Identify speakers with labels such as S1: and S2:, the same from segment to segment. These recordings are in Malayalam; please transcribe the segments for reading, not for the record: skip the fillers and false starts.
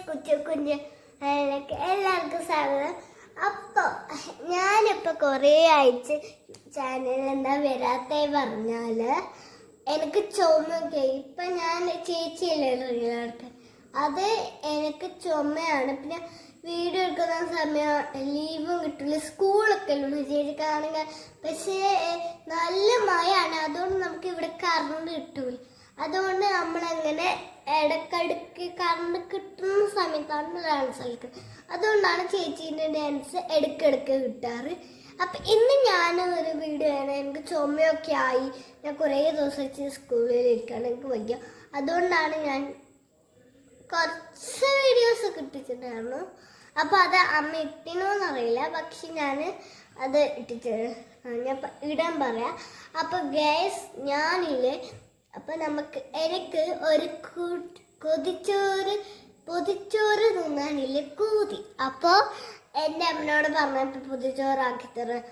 S1: കുഞ്ഞു കുഞ്ഞു എല്ലാവർക്കും സ്വാഗതം. അപ്പോൾ ഞാനിപ്പോൾ കുറേ ആഴ്ച ചാനലിൽ എന്താ വരാത്തേ പറഞ്ഞാൽ എനിക്ക് ചുമയൊക്കെ ഇപ്പം ഞാൻ ചേച്ചിയല്ലേ റിയലായിട്ട് അത് എനിക്ക് ചുമയാണ്. പിന്നെ വീഡിയോ എടുക്കുന്ന സമയം ലീവും കിട്ടില്ല, സ്കൂളൊക്കെ ഉള്ളൂ ചേച്ചിക്കാണെങ്കിൽ. പക്ഷേ നല്ല മഴയാണ്, അതുകൊണ്ട് നമുക്ക് ഇവിടെ കറണ്ട് കിട്ടൂല. അതുകൊണ്ട് നമ്മളങ്ങനെ ഇടയ്ക്കിടയ്ക്ക് കറണ്ട് കിട്ടുന്ന സമയത്താണ് ഡാൻസ് കളിക്കുന്നത്. അതുകൊണ്ടാണ് ചേച്ചീൻ്റെ ഡാൻസ് ഇടയ്ക്കിടയ്ക്ക് കിട്ടാറ്. അപ്പം ഇന്ന് ഞാനൊരു വീഡിയോ ആണ്. എനിക്ക് ചുമയൊക്കെ ആയി, ഞാൻ കുറേ ദിവസം സ്കൂളിൽ ഇരിക്കുകയാണ്, എനിക്ക് വയ്യ. അതുകൊണ്ടാണ് ഞാൻ കുറച്ച് വീഡിയോസ് കിട്ടിച്ചിട്ടുണ്ടായിരുന്നു. അപ്പോൾ അത് അമ്മ ഇട്ടിനോന്നറിയില്ല, പക്ഷെ ഞാൻ അത് ഇട്ടിട്ട് ഞാൻ ഇടാൻ പറയാം. അപ്പോൾ ഗ്യാസ് ഞാനില്ലേ, അപ്പം എനിക്ക് ഒരു പൊതിച്ചോറ് തിന്നാനില്ലേ കൂതി. അപ്പോൾ എൻ്റെ അമ്മനോട് പറഞ്ഞപ്പോൾ പൊതിച്ചോറാക്കി തരാൻ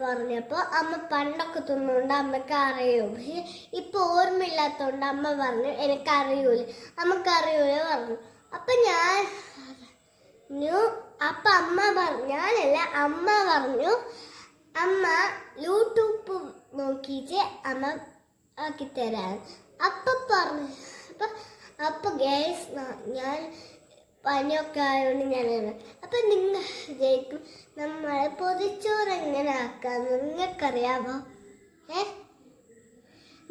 S1: പറഞ്ഞപ്പോൾ അമ്മ പണ്ടൊക്കെ തിന്നുകൊണ്ട് അമ്മയ്ക്ക് അറിയും. പക്ഷെ ഇപ്പോൾ ഓർമ്മയില്ലാത്തതുകൊണ്ട് അമ്മ പറഞ്ഞു എനിക്കറിയൂല, അമ്മക്കറിയൂല പറഞ്ഞു. അപ്പം അപ്പം അമ്മ പറഞ്ഞു, ഞാനല്ല അമ്മ പറഞ്ഞു, അമ്മ യൂട്യൂബ് നോക്കിയിട്ട് അമ്മ ആക്കിത്തരാൻ അപ്പം പറഞ്ഞു. അപ്പം ഗ്യാസ് ഞാൻ പനിയൊക്കെ ആയതുകൊണ്ട് ഞാനാണ്. അപ്പം നിങ്ങൾ ജയിക്കും നമ്മൾ പൊതിച്ചോറ് എങ്ങനെ ആക്കാമെന്ന് നിങ്ങൾക്കറിയാമോ?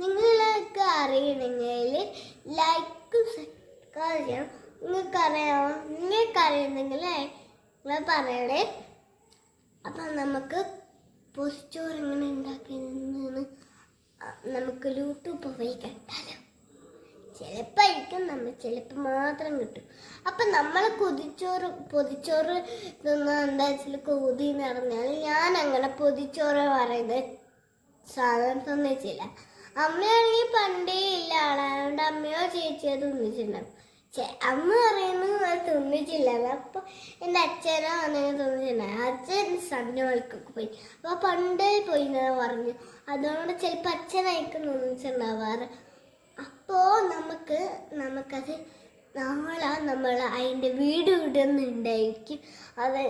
S1: നിങ്ങൾക്ക് അറിയണമെങ്കിൽ ലൈക്കും സബ്സ്ക്രൈബ് ചെയ്യണം. നിങ്ങൾക്കറിയാമോ? നിങ്ങൾക്കറിയുന്നെങ്കിൽ നിങ്ങൾ പറയണേ. അപ്പം നമുക്ക് പൊതിച്ചോറ് എങ്ങനെ ഉണ്ടാക്കിയെന്ന് നമുക്ക് യൂട്യൂബ് പോയി കണ്ടാലോ. ചിലപ്പോൾ നമ്മൾ ചിലപ്പോൾ മാത്രം കിട്ടും. അപ്പം നമ്മൾ പൊതിച്ചോറ് തിന്നാ എന്താ വെച്ചാൽ കൊതി എന്ന് പറഞ്ഞാൽ ഞാൻ അങ്ങനെ പൊതിച്ചോറ് പറയുന്നത് സാധനം തിന്നിച്ചില്ല. അമ്മയാണെങ്കിൽ പണ്ടേ ഇല്ല ആളായതുകൊണ്ട് അമ്മയോ ചേച്ചിയോ തിന്നിച്ചിട്ടുണ്ടാവും. അമ്മ പറയുന്നത് അത് തിന്നിച്ചില്ല. അപ്പോൾ എൻ്റെ അച്ഛനോ അങ്ങനെ തിന്നിച്ചിട്ടുണ്ടാവും. അച്ഛൻ സന്ധ്യകൾക്കൊക്കെ പോയി, അപ്പോൾ പണ്ടേ പോയി എന്ന് പറഞ്ഞു. അതുകൊണ്ട് ചിലപ്പോൾ അച്ഛനായിരിക്കും തിന്നിച്ചിട്ടുണ്ടാവാറ്. അപ്പോൾ നമുക്കത് നാളെ നമ്മൾ അതിൻ്റെ വീഡിയോ ഇടുന്നുണ്ടായിരിക്കും, അത്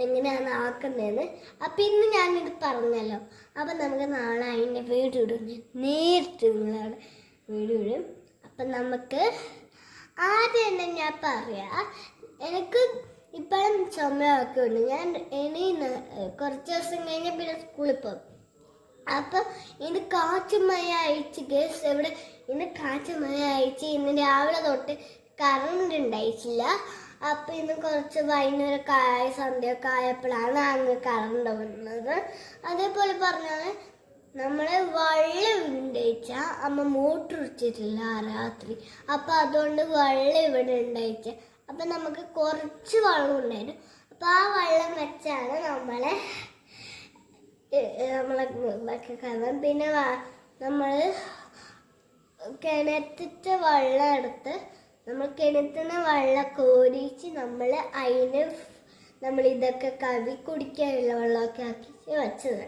S1: എങ്ങനെയാണ് ആക്കുന്നതെന്ന്. അപ്പം ഇന്ന് ഞാനിത് പറഞ്ഞല്ലോ. അപ്പം നമുക്ക് നാളെ അതിൻ്റെ വീഡിയോ ഇടുന്നു, നേരിട്ട് നിങ്ങളവിടെ വീഡിയോ ഇടും. അപ്പം നമുക്ക് ആദ്യം തന്നെ ഞാൻ പറയാം, എനിക്ക് ഇപ്പോഴും ചുമയൊക്കെ ഉണ്ട്. ഞാൻ ഇനി കുറച്ച് ദിവസം കഴിഞ്ഞ് പിന്നെ സ്കൂളിൽ പോകും. അപ്പം ഇന്ന് കാറ്റുമഴ അയച്ച് ഗസ് എവിടെ ഇന്ന് കാറ്റുമഴ അയച്ച് ഇന്ന് രാവിലെ തൊട്ട് കറണ്ട് ഉണ്ടായിട്ടില്ല. അപ്പം ഇന്ന് കുറച്ച് വൈകുന്നേരം സന്ധ്യയൊക്കെ ആയപ്പോഴാണ് അങ്ങ് കറണ്ട് വന്നത്. അതേപോലെ പറഞ്ഞാൽ നമ്മൾ വെള്ളം ഉണ്ടായിച്ചാൽ അമ്മ മോട്ടർ ഇടിച്ചിട്ടില്ല രാത്രി. അപ്പം അതുകൊണ്ട് വെള്ളം ഇവിടെ ഉണ്ടായിച്ച. അപ്പം നമുക്ക് കുറച്ച് വെള്ളം ഉണ്ടായിരുന്നു. അപ്പം ആ വെള്ളം വെച്ചാണ് നമ്മളെ കാണാം. പിന്നെ നമ്മൾ കിണറ്റിൻ്റെ വെള്ളം എടുത്ത് നമ്മൾ കിണറ്റിന് വെള്ളം കോരിച്ച് നമ്മൾ ഇതൊക്കെ കവി കുടിക്കാനുള്ള വെള്ളമൊക്കെ ആക്കി വെച്ചത്.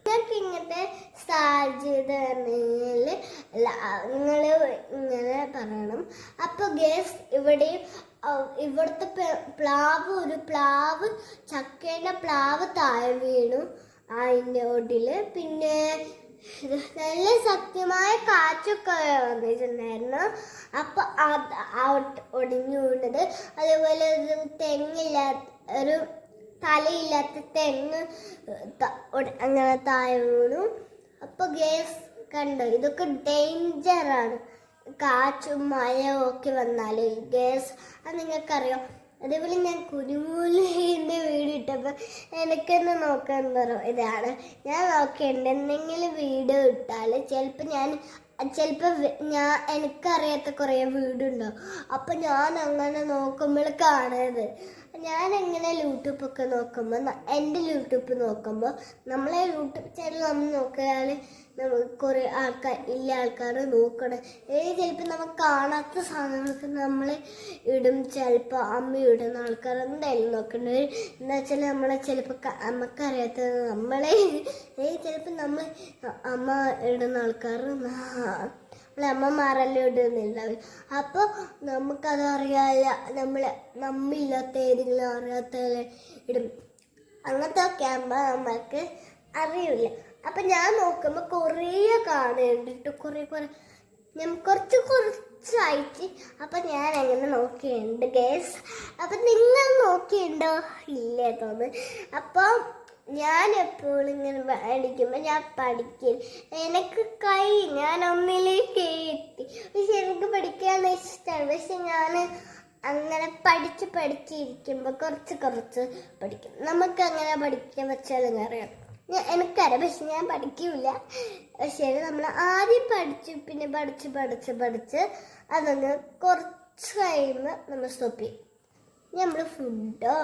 S1: നിങ്ങൾക്ക് ഇങ്ങനത്തെ സാഹചര്യം നിങ്ങൾ ഇങ്ങനെ പറയണം. അപ്പോൾ ഗ്യാസ് ഇവിടുത്തെ പ്ലാവ് ചക്കേൻ്റെ പ്ലാവ് താഴെ വീണു അതിൻ്റെ ഓട്ടിൽ. പിന്നെ നല്ല ശക്തമായ കാറ്റൊക്കെ വന്നിട്ടുണ്ടായിരുന്നു. അപ്പോൾ അത് ഒടിഞ്ഞു വീണത്. അതേപോലെ ഒരു തെങ്ങില്ലാത്ത ഒരു തലയില്ലാത്ത തെങ്ങ് അങ്ങനെ താഴെ വീണു. അപ്പോൾ ഗ്യാസ് കണ്ടോ, ഇതൊക്കെ ഡേഞ്ചറാണ്. കാറ്റും മഴയും ഒക്കെ വന്നാൽ ഗ്യാസ് അത് നിങ്ങൾക്കറിയാം. അതേപോലെ ഞാൻ കുരുമുളകിൻ്റെ വീഡിയോ ഇട്ടപ്പോൾ എനിക്കെന്ന് നോക്കാൻ പറയും. ഇതാണ് ഞാൻ നോക്കേണ്ടത്. എന്തെങ്കിലും വീഡിയോ ഇട്ടാൽ ചിലപ്പോൾ എനിക്കറിയാത്ത കുറേ വീഡിയോ ഉണ്ടാവും. അപ്പം ഞാൻ അങ്ങനെ നോക്കുമ്പോൾ കാണരുത്. ഞാനെങ്ങനെ യൂട്യൂബൊക്കെ നോക്കുമ്പോൾ എൻ്റെ യൂട്യൂബ് നോക്കുമ്പോൾ നമ്മളെ യൂട്യൂബ് ചാനൽ നമ്മൾ നോക്കിയാൽ നമുക്ക് കുറേ ആൾക്കാർ നോക്കണം. ചിലപ്പോൾ നമുക്ക് കാണാത്ത സാധനങ്ങൾക്ക് നമ്മൾ ഇടും. ചിലപ്പോൾ അമ്മ ഇടുന്ന ആൾക്കാർ എന്തായാലും നോക്കേണ്ടത്. എന്താ വെച്ചാൽ നമ്മളെ ചിലപ്പോൾ അമ്മക്കറിയാത്തത് ചിലപ്പോൾ അമ്മ ഇടുന്ന ആൾക്കാർ അമ്മമാരെല്ലാം ഇടുന്നുണ്ടാവും. അപ്പോൾ നമുക്കത് അറിയാല്ല, നമ്മില്ലാത്ത ഏതെങ്കിലും അറിയാത്ത ഇടും. അങ്ങനത്തെ ഒക്കെ ആകുമ്പോൾ നമുക്ക് അറിയില്ല. അപ്പം ഞാൻ നോക്കുമ്പോൾ കുറേ കാണുന്നുണ്ട്, കുറേ ഞാൻ കുറച്ചായിട്ട്. അപ്പം ഞാൻ അങ്ങനെ നോക്കിയിട്ടുണ്ട് ഗേസ്. അപ്പം നിങ്ങൾ നോക്കിയിട്ടുണ്ടോ ഇല്ലേ തോന്നുന്നു. അപ്പോൾ ഞാൻ എപ്പോഴും ഇങ്ങനെ പഠിക്കുമ്പോൾ ഞാൻ പഠിക്കും. എനിക്ക് ഞാൻ ഒന്നിലേക്ക് എത്തി. പക്ഷെ എനിക്ക് പഠിക്കാൻ ഇഷ്ടമാണ്. പക്ഷെ ഞാൻ അങ്ങനെ പഠിച്ചിരിക്കുമ്പോൾ കുറച്ച് പഠിക്കും. നമുക്ക് അങ്ങനെ പഠിക്കാൻ വെച്ചാലും അറിയാം. എനിക്കറിയാം, പക്ഷെ ഞാൻ പഠിക്കില്ല. പക്ഷേ നമ്മൾ ആദ്യം പഠിച്ച് പിന്നെ പഠിച്ച് അതങ്ങ് കുറച്ച് കഴിയുമ്പോൾ നമ്മൾ സ്റ്റോപ്പ് ചെയ്യും. നമ്മൾ ഫുഡോ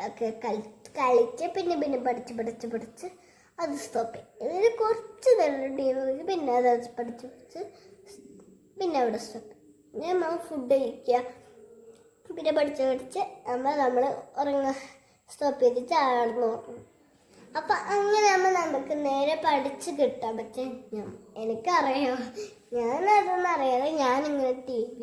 S1: ഒക്കെ കളിച്ച് പിന്നെ പഠിച്ച് അത് സ്റ്റോപ്പ് ചെയ്യും. ഇതിന് കുറച്ച് നേരം പിന്നെ അത് പഠിച്ച് പിന്നെ അവിടെ സ്റ്റോപ്പ് ചെയ്യും. നമ്മൾ ഫുഡ് കഴിക്കുക, പിന്നെ പഠിച്ച് നമ്മൾ ഉറങ്ങുക, സ്റ്റോപ്പ് ചെയ്ത് ചാടുന്നു നോക്കണം. അപ്പം അങ്ങനെ ആകുമ്പോൾ നമുക്ക് നേരെ പഠിച്ച് കിട്ടാൻ പറ്റും. എനിക്കറിയോ, ഞാനതൊന്നും അറിയാതെ ഞാനിങ്ങനെ TV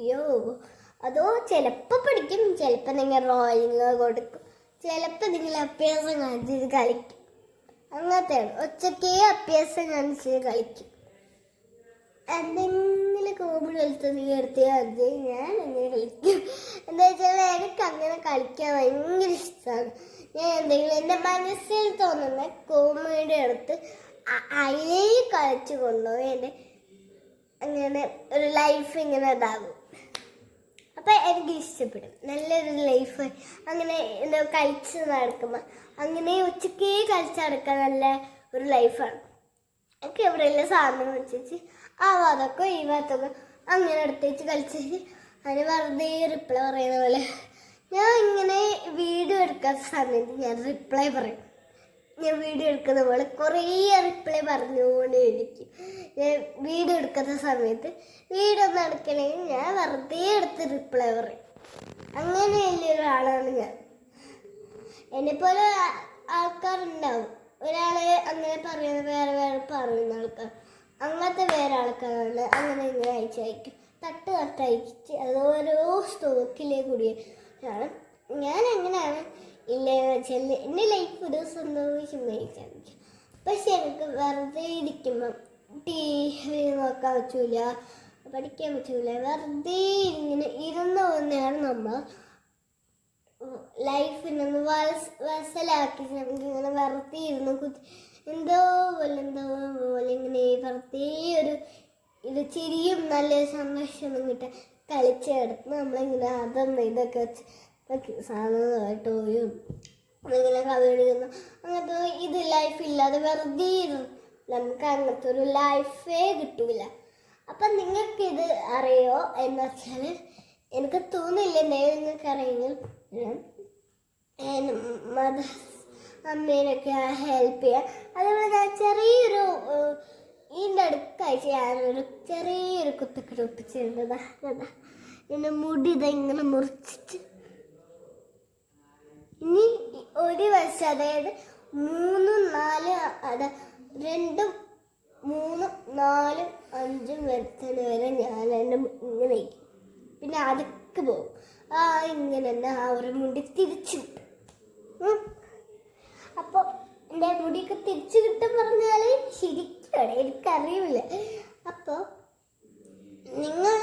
S1: അതോ ചിലപ്പോൾ പഠിക്കും, ചിലപ്പോൾ നിങ്ങൾ ഡ്രോയിങ് കൊടുക്കും, ചിലപ്പോൾ നിങ്ങൾ അഭ്യാസം കാണിച്ചത് കളിക്കും. അങ്ങനത്തെയാണ്. ഒച്ചക്കേ അഭ്യാസം കാണിച്ചത് കളിക്കും. എന്തെങ്കിലും കോമഡി എടുത്താൽ ഞാൻ അങ്ങനെ കളിക്കും. എന്താ വെച്ചാൽ എനിക്ക് അങ്ങനെ കളിക്കാൻ ഭയങ്കര ഇഷ്ടമാണ്. ഞാൻ എന്തെങ്കിലും എൻ്റെ മനസ്സിൽ തോന്നുന്ന കോമഡി എടുത്ത് അതിലേക്ക് കളിച്ച് കൊണ്ടുപോയി എൻ്റെ അങ്ങനെ ഒരു ലൈഫ് ഇങ്ങനെ ഇതാകും. അപ്പം എനിക്ക് ഇഷ്ടപ്പെടും. നല്ലൊരു ലൈഫ് അങ്ങനെ എന്താ കളിച്ച് നടക്കുമ്പോൾ അങ്ങനെ ഉച്ചക്കേ കളിച്ച് നടക്കാൻ നല്ല ഒരു ലൈഫാണ്. എനിക്ക് എവിടെയെല്ലാം സാധനം വെച്ചിട്ട് ആ ഭാഗത്തൊക്കെ ഈ ഭാഗത്തൊക്കെ അങ്ങനെ എടുത്തേച്ച് കളിച്ചിട്ട് അതിന് വെറുതെ റിപ്ലൈ പറയുന്ന പോലെ ഞാൻ ഇങ്ങനെ വീഡിയോ എടുക്കാത്ത സമയത്ത് ഞാൻ റിപ്ലൈ പറയും. ഞാൻ വീഡിയോ എടുക്കുന്ന പോലെ കുറേ റിപ്ലൈ പറഞ്ഞുകൊണ്ട് ഇരിക്കും. ഞാൻ വീഡിയോ എടുക്കുന്ന സമയത്ത് വീഡിയോ ഒന്നും എടുക്കണമെങ്കിൽ ഞാൻ വെറുതെ എടുത്ത് റിപ്ലൈ പറയും. അങ്ങനെ വലിയൊരാളാണ് ഞാൻ. എന്നെപ്പോലെ ആൾക്കാരുണ്ടാവും. ഒരാൾ അങ്ങനെ പറയുന്ന വേറെ പറയുന്ന ആൾക്കാർ, അങ്ങനത്തെ വേറെ ആൾക്കാരാണ്. അങ്ങനെ ഇങ്ങനെ അയക്കും, തട്ട് അയച്ചിട്ട് അത് ഓരോ സ്റ്റോക്കിലേക്ക് കൂടിയാണ്. ഞാൻ എങ്ങനെയാണ് ഇല്ലെന്ന് വെച്ചാൽ എൻ്റെ ലൈഫ് ഒരു സന്തോഷം. പക്ഷെ എനിക്ക് വെറുതെ ഇരിക്കുമ്പം TV നോക്കാൻ പറ്റൂല, പഠിക്കാൻ പറ്റൂല. വെറുതെ ഇങ്ങനെ ഇരുന്ന് തന്നെയാണ് നമ്മൾ ലൈഫിനൊന്ന് വസലാക്കി. നമുക്കിങ്ങനെ വെറുതെ ഇരുന്ന് എന്തോ പോലെ ഇങ്ങനെ വെറുതെ ഇത് ചിരിയും നല്ലൊരു സന്തോഷമൊന്നും കിട്ടാൻ കളിച്ചെടുത്ത് നമ്മളിങ്ങനെ അതൊന്നും ഇതൊക്കെ വെച്ച് സാധനമായിട്ട് പോയും ഇങ്ങനെ കവിടുന്നു. അങ്ങനത്തെ ഇത് ലൈഫില്ലാതെ വെറുതെ ഇരുന്നു നമുക്ക് അങ്ങനത്തെ ഒരു ലൈഫേ കിട്ടൂല. അപ്പം നിങ്ങൾക്കിത് അറിയോ എന്ന് വെച്ചാൽ എനിക്ക് തോന്നില്ല. എന്തായാലും നിങ്ങൾക്ക് അറിയെങ്കിൽ അമ്മേനൊക്കെ ഹെൽപ്പ് ചെയ്യാം. അതേപോലെ ഞാൻ ചെറിയൊരു ഇതിൻ്റെ അടുത്താഴ്ച ഞാനൊരു ചെറിയൊരു കുത്തക്കട ഒപ്പിച്ചിരുന്നതാ. എൻ്റെ മുടി ഇതെങ്ങനെ മുറിച്ചിട്ട് ഇനി ഒരു വർഷം, അതായത് 3, 4 2, 3, 4, 5 വരുത്തന് വരെ ഞാൻ എൻ്റെ ഇങ്ങനെ വയ്ക്കും. പിന്നെ അതൊക്കെ പോകും. ഇങ്ങനെ തന്നെ ആ ഒരു മുടി തിരിച്ചു കിട്ടും. അപ്പോൾ എൻ്റെ മുടിയൊക്കെ തിരിച്ചു കിട്ടും പറഞ്ഞാൽ ശരിക്കും എനിക്കറിയില്ല. അപ്പോൾ നിങ്ങൾ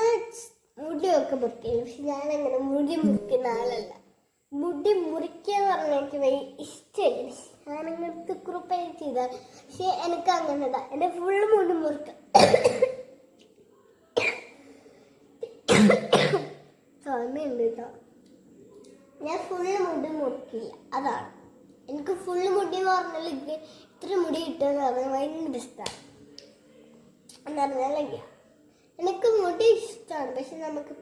S1: മുടിയൊക്കെ മുറിക്കില്ല. പക്ഷെ ഞാനങ്ങനെ മുടി മുറിക്കുന്ന ആളല്ല. മുടി മുറിക്കുക പറഞ്ഞാൽ എനിക്ക് വലിയ ഇഷ്ടമില്ല. ഞാനങ്ങനത്തെ കുറിപ്പായി ചെയ്താൽ. പക്ഷെ എനിക്ക് അങ്ങനെ ഇതാ എൻ്റെ ഫുള്ള് മുടി മുറിക്കാം. സമയമുണ്ട് കേട്ടോ. ഞാൻ ഫുള്ള് മുടി മുറിക്കില്ല. അതാണ് എനിക്ക് ഫുള്ള് മുടി പറഞ്ഞാൽ ഇത്ര മുടി കിട്ടുമെന്ന് പറഞ്ഞാൽ ഭയങ്കര ഇഷ്ടമാണ്. എന്ന് പറഞ്ഞാൽ എനിക്ക് മുടി ഇഷ്ടമാണ്. പക്ഷെ നമുക്ക്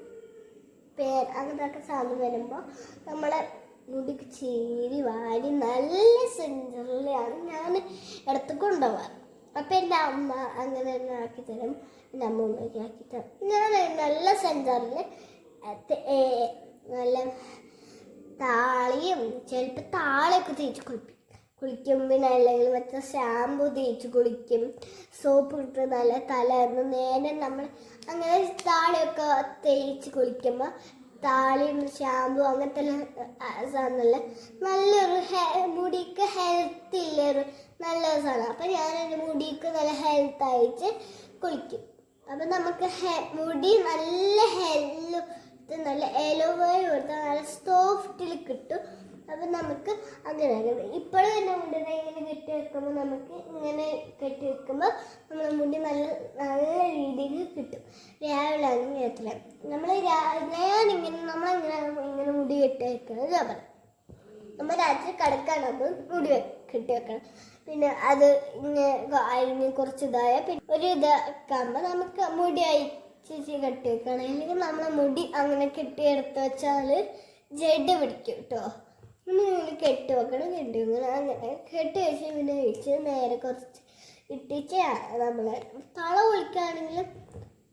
S1: അങ്ങനത്തെ സാധനം വരുമ്പോൾ നമ്മളെ മുടിക്ക് ചീരി വാരി നല്ല സെഞ്ചറിലാണ് ഞാൻ ഇടത്ത് കൊണ്ടുപോകാറ്. അപ്പം എൻ്റെ അമ്മ അങ്ങനെ തന്നെ ആക്കിത്തരും, എൻ്റെ അമ്മ ഉണ്ടാക്കി ആക്കിത്തരും. ഞാൻ നല്ല സെഞ്ചറിൽ നല്ല താളിയും ചിലപ്പോൾ താളിയൊക്കെ തേച്ച് കുളിക്കും. പിന്നെ അല്ലെങ്കിൽ മറ്റേ ഷാമ്പു തേച്ച് കുളിക്കും. സോപ്പ് ഇട്ട് നല്ല തലന്ന് നേരെ നമ്മൾ അങ്ങനെ താളിയൊക്കെ തേച്ച് കുളിക്കുമ്പോൾ താളിയും ഷാമ്പു അങ്ങനത്തെ സാധനമല്ല, നല്ലൊരു മുടിക്ക് ഹെൽത്ത് ഇല്ലൊരു നല്ലൊരു സാധനം. അപ്പം ഞാൻ എൻ്റെ മുടിക്ക് നല്ല ഹെൽത്ത് അയച്ച് കുളിക്കും. അപ്പം നമുക്ക് മുടി നല്ല നല്ല എലോവേര കൊടുത്താൽ നല്ല സോഫ്റ്റിൽ കിട്ടും. അപ്പം നമുക്ക് അങ്ങനെ ഇപ്പോഴും എൻ്റെ മുടി ഇങ്ങനെ കെട്ടി വെക്കുമ്പോൾ നമുക്ക് ഇങ്ങനെ കെട്ടി വെക്കുമ്പോൾ നമ്മളെ മുടി നല്ല നല്ല രീതിയിൽ കിട്ടും. രാവിലെ ആണെങ്കിൽ എത്ര ഞാനിങ്ങനെ നമ്മളെങ്ങനെ മുടി കെട്ടി വെക്കുന്നത് ഞാൻ പറയാം. നമ്മൾ രാത്രി കിടക്കാനാകുമ്പോൾ മുടി കെട്ടി വെക്കണം. പിന്നെ അത് ഇങ്ങനെ കുറച്ച് ഇതായ പിന്നെ ഒരു ഇതാക്കുമ്പോൾ നമുക്ക് മുടി അയച്ച് കെട്ടി വെക്കണം. അല്ലെങ്കിൽ നമ്മളെ മുടി അങ്ങനെ കെട്ടിയെടുത്ത് വെച്ചാൽ ജഡ പിടിക്കും കേട്ടോ. ഇങ്ങനെ കെട്ടി വെക്കണം. കെട്ടി വെക്കണം. അങ്ങനെ കെട്ടി വെച്ച് പിന്നെ വെച്ച് നേരെ കുറച്ച് ഇട്ടിച്ച് നമ്മൾ തല കുളിക്കുകയാണെങ്കിലും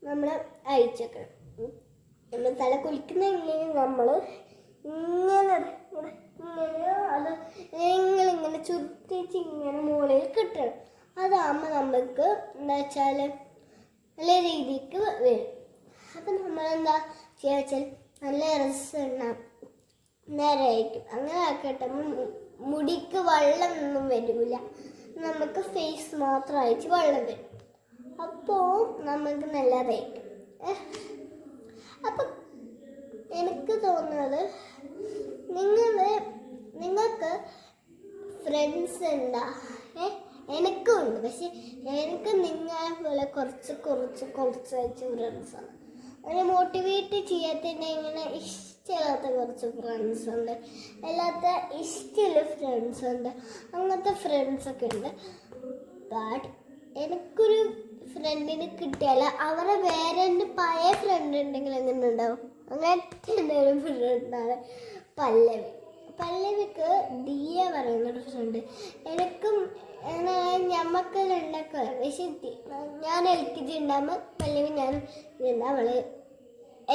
S1: നമ്മൾ അയച്ചേക്കണം. നമ്മൾ തല കുളിക്കുന്നില്ലെങ്കിൽ നമ്മൾ ഇങ്ങനെ അത് ഇങ്ങനെ ചുരുട്ടിച്ച് ഇങ്ങനെ മുകളിൽ കിട്ടണം. അതാകുമ്പോൾ നമുക്ക് എന്താ വെച്ചാൽ നല്ല രീതിക്ക് വരും. അപ്പം നമ്മളെന്താ ചെയ്യുക വെച്ചാൽ നല്ല രസമുണ്ടാകും, നേരെ ആയിരിക്കും. അങ്ങനെ ആക്കട്ടെ മുടിക്ക് വെള്ളമൊന്നും വരില്ല, നമുക്ക് ഫേസ് മാത്രം അയച്ച് വെള്ളം വരും. അപ്പോൾ നമുക്ക് നല്ലതായിരിക്കും. അപ്പം എനിക്ക് തോന്നുന്നത് നിങ്ങൾക്ക് ഫ്രണ്ട്സ് ഉണ്ടാ? എനിക്കും ഉണ്ട്. പക്ഷെ എനിക്ക് നിങ്ങളെ പോലെ കുറച്ച് വെച്ച് ഫ്രണ്ട്സാണ്. അങ്ങനെ മോട്ടിവേറ്റ് ചെയ്യാത്തതിൻ്റെ ഇങ്ങനെ ഇഷ്ടമില്ലാത്ത കുറച്ച് ഫ്രണ്ട്സ് ഉണ്ട്, അല്ലാത്ത ഇഷ്ടമുള്ള ഫ്രണ്ട്സ് ഉണ്ട്. അങ്ങനത്തെ ഫ്രണ്ട്സൊക്കെ ഉണ്ട്. ബട്ട് എനിക്കൊരു ഫ്രണ്ടിന് കിട്ടിയാൽ അവരെ വേറെ എൻ്റെ പഴയ ഫ്രണ്ട് ഉണ്ടെങ്കിൽ എങ്ങനെ ഉണ്ടാവും? അങ്ങനത്തെ എൻ്റെ ഒരു ഫ്രണ്ടാണ് പല്ലവിക്ക് ദിയ പറയുന്നൊരു ഫ്രണ്ട്. എനിക്കും ഞമ്മക്ക് രണ്ടൊക്കെ. പക്ഷെ ഞാൻ LKG ഉണ്ടാകുമ്പോൾ പല്ലവി ഞാനും അവള്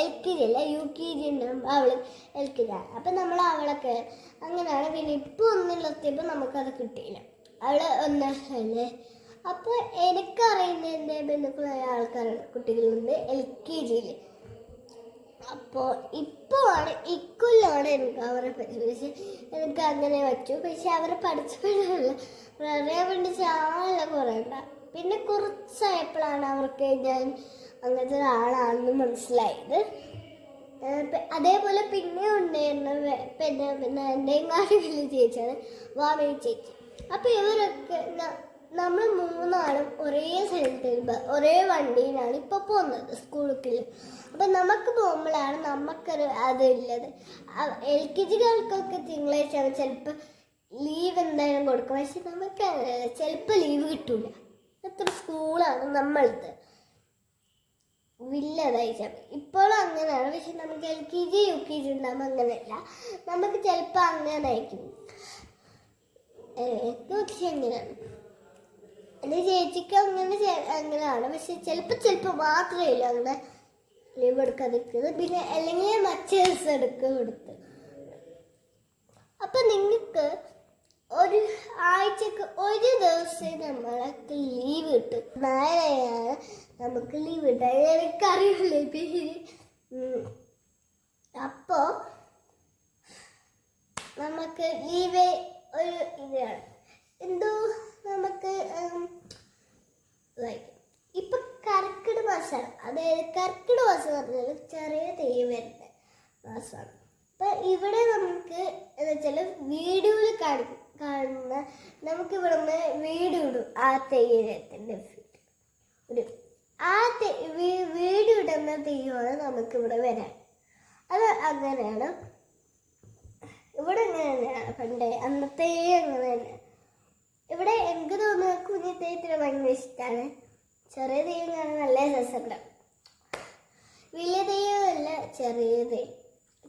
S1: LKG അല്ല UKG ഉണ്ടാകുമ്പോൾ അവള് LKG ആണ്. അപ്പം നമ്മൾ അവളൊക്കെ അങ്ങനെയാണ്. പിന്നെ ഇപ്പോൾ ഒന്നിലെത്തിയപ്പോൾ നമുക്കത് കിട്ടിയില്ല, അവള് ഒന്നല്ലേ. അപ്പോൾ എനിക്കറിയുന്ന എൻ്റെ ബന്ധുക്കളായ ആൾക്കാരുണ്ട്, കുട്ടികളുണ്ട് LKGയിൽ. അപ്പോൾ ഇക്കൊല്ലാണ് എനിക്ക് അവരെ പക്ഷെ എനിക്ക് അങ്ങനെ പറ്റൂ. പക്ഷെ അവരെ പഠിച്ചപ്പോഴല്ല വളരെ പഠിച്ചാളെ കുറേ ഉണ്ടാകും. പിന്നെ കുറച്ചായപ്പോഴാണ് അവർക്ക് ഞാൻ അങ്ങനത്തെ ഒരാളാണെന്ന് മനസ്സിലായത്. അതേപോലെ പിന്നെ ഉണ്ടായിരുന്ന പിന്നെ എൻ്റെയും കാര്യങ്ങളിൽ ചേച്ചിയാണ് വാമി ചേച്ചി. അപ്പോൾ ഇവരൊക്കെ നമ്മൾ മൂന്നാളും ഒരേ സ്ഥലത്ത് ഒരേ വണ്ടിയിലാണ് ഇപ്പോൾ പോകുന്നത് സ്കൂളിൽ. അപ്പം നമുക്ക് പോകുമ്പോഴാണ് നമുക്കൊരു അതുള്ളത്. LKGകൾക്കൊക്കെ തിങ്കളാഴ്ച ചിലപ്പോൾ ലീവ് എന്തായാലും കൊടുക്കും. പക്ഷെ നമുക്ക് ചിലപ്പോൾ ലീവ് കിട്ടില്ല. അത്ര സ്കൂളാണ് നമ്മളത് വില്ലതാഴ്ച. ഇപ്പോഴും അങ്ങനെയാണ്. പക്ഷെ നമുക്ക് LKG UKG ഉണ്ടാകുമ്പോൾ അങ്ങനെയല്ല, നമുക്ക് ചിലപ്പോൾ അങ്ങനെ അയക്കും. പക്ഷെ എങ്ങനെയാണ് എൻ്റെ ചേച്ചിക്ക് അങ്ങനെയാണ്. പക്ഷെ ചിലപ്പോൾ മാത്രമേ ഇല്ല അങ്ങനെ ലീവ് എടുക്കാതിരിക്കുന്നത്. പിന്നെ അല്ലെങ്കിൽ മറ്റേ ദിവസം കൊടുത്ത്. അപ്പം നിങ്ങൾക്ക് ഒരു ആഴ്ചക്ക് ഒരു ദിവസം നമ്മൾക്ക് ലീവ് കിട്ടും. നാളെയാണ് നമുക്ക് ലീവ് കിട്ടുക. എനിക്കറിയില്ലേ പേര്. അപ്പോൾ നമുക്ക് ലീവ് ഒരു ഇതാണ് എന്തോ നമുക്ക് ഇപ്പം കർക്കിടക മാസമാണ്. അതായത് കർക്കിടക മാസം എന്ന് പറഞ്ഞാൽ ചെറിയ തെയ്യം വരുന്ന മാസമാണ്. അപ്പം ഇവിടെ നമുക്ക് എന്താ വെച്ചാൽ വീഡിയോയിൽ കാണുന്ന നമുക്കിവിടെ നിന്ന് വീഡിയോ ഇടും. ആ തെയ്യത്തിൻ്റെ ഒരു വീഡിയോ ഇടുന്ന തെയ്യമാണ് നമുക്കിവിടെ വരാൻ. അത് അങ്ങനെയാണ്. ഇവിടെ അങ്ങനെ തന്നെയാണ് പണ്ടേ, അന്നത്തെ അങ്ങനെ തന്നെ. ഇവിടെ എനിക്ക് തോന്നുന്നത് കുഞ്ഞി തെയ്യത്തിന് ഭയങ്കര ഇഷ്ടമാണ്. ചെറിയ തെയ്യം കാണാൻ നല്ല രസമുണ്ടാവും. വലിയ തെയ്യമല്ല, ചെറിയ തെയ്യം.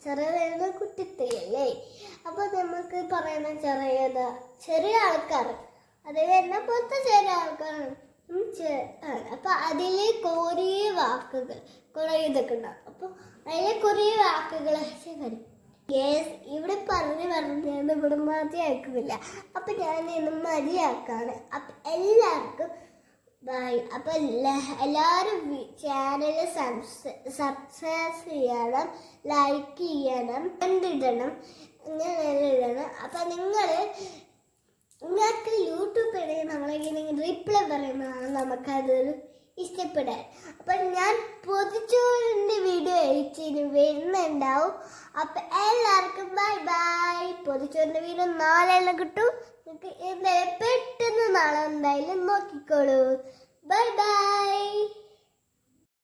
S1: ചെറിയ തെയ്യം കുട്ടിത്തെയ്യല്ലേ. അപ്പോൾ നമുക്ക് പറയുന്ന ചെറിയ ആൾക്കാർ, അത് വരുന്ന പോലത്തെ ചെറിയ ആൾക്കാരാണ്. അപ്പം അതിൽ കുറേ വാക്കുകൾ കുറേ ഇതൊക്കെ ഉണ്ടാവും. അപ്പോൾ അതിൽ കുറേ വാക്കുകൾ വരും. യെസ്, ഇവിടെ പറഞ്ഞ് ഇവിടെ മതിയാക്കുന്നില്ല. അപ്പം ഞാൻ ഇന്ന് മതിയാക്കാണ്. അപ്പം എല്ലാവർക്കും ബൈ. അപ്പം എല്ലാവരും ചാനൽ സബ്സ്ക്രൈബ് ചെയ്യണം, ലൈക്ക് ചെയ്യണം, കണ്ടിടണം, അങ്ങനെ ഇടണം. അപ്പം നിങ്ങൾക്ക് യൂട്യൂബിൽ നമ്മളിങ്ങനെ റിപ്ലൈ പറയുന്നതാണ് നമുക്കതൊരു ഇഷ്ടപ്പെടാൻ. അപ്പം ഞാൻ പൊതിച്ചോറിൻ്റെ വീഡിയോ എഡിറ്റിന് വരുന്നുണ്ടാവും. അപ്പം എല്ലാവർക്കും ബൈ ബൈ. പൊതിച്ചോറിൻ്റെ വീഡിയോ നാളെ കിട്ടും. നിങ്ങൾക്ക് എന്തായാലും പെട്ടെന്ന് നാളെ എന്തായാലും നോക്കിക്കോളൂ. Bye bye.